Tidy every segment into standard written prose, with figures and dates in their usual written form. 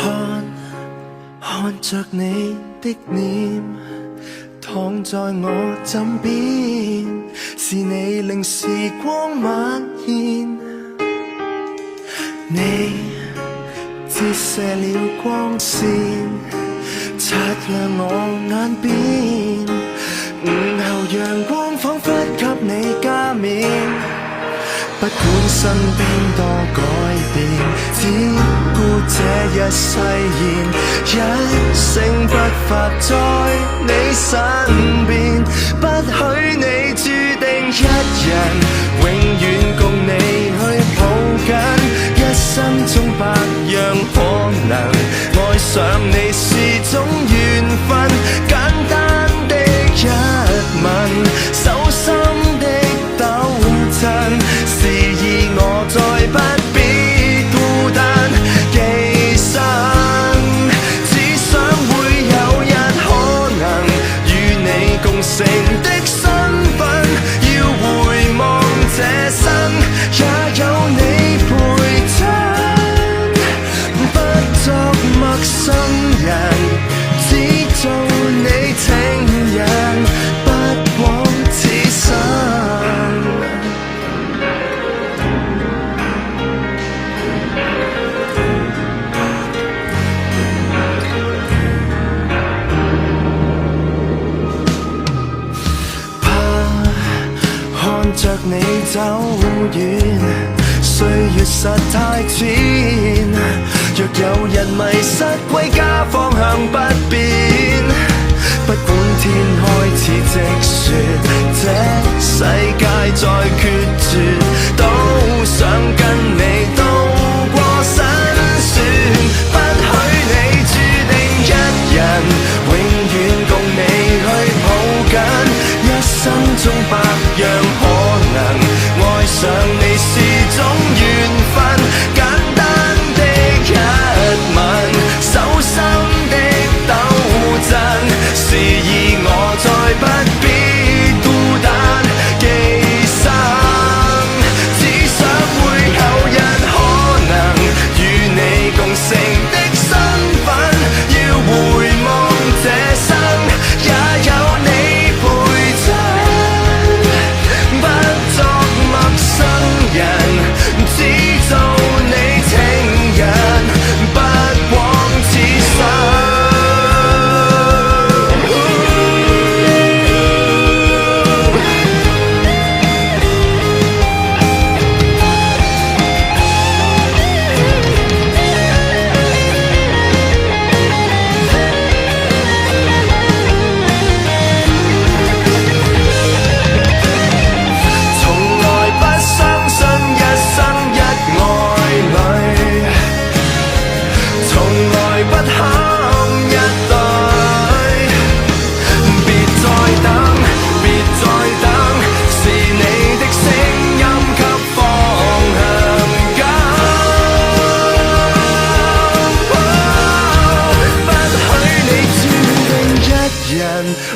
看着你的臉，躺在我枕邊，是你令時光蔓延。你折射了光線，擦亮我眼邊，午後陽光彷彿給你加冕。不管身邊多改變，只顧這一誓言，一聲不發在你身邊，不許你注定一人，永遠共你去抱緊，一生中百樣可能，愛上你是種緣分，簡單的一吻，手心的抖震，示意我再不必孤單寄生，只想會有日可能與你共乘的身份，要回望這生也有你陪襯，不作陌生人，只做你情人，不枉此生。看着你走遠，歲月實太淺，若有人迷失歸家方向不變，不管天開始積雪，這世界再決絕，都想跟你渡過辛酸，不許你注定一人，永遠共你去抱緊，一生中百樣可能，愛上你是種緣分，簡單的一吻，手心的抖震，示意我再不必孤單寄生，只想會有日可能與你共乘的身份，要回望這生也有你陪襯，不作陌生人，只做你情人，不枉此生。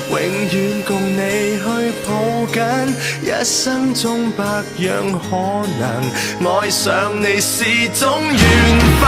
永遠共你去抱緊，一生中百樣可能，愛上你是種緣分。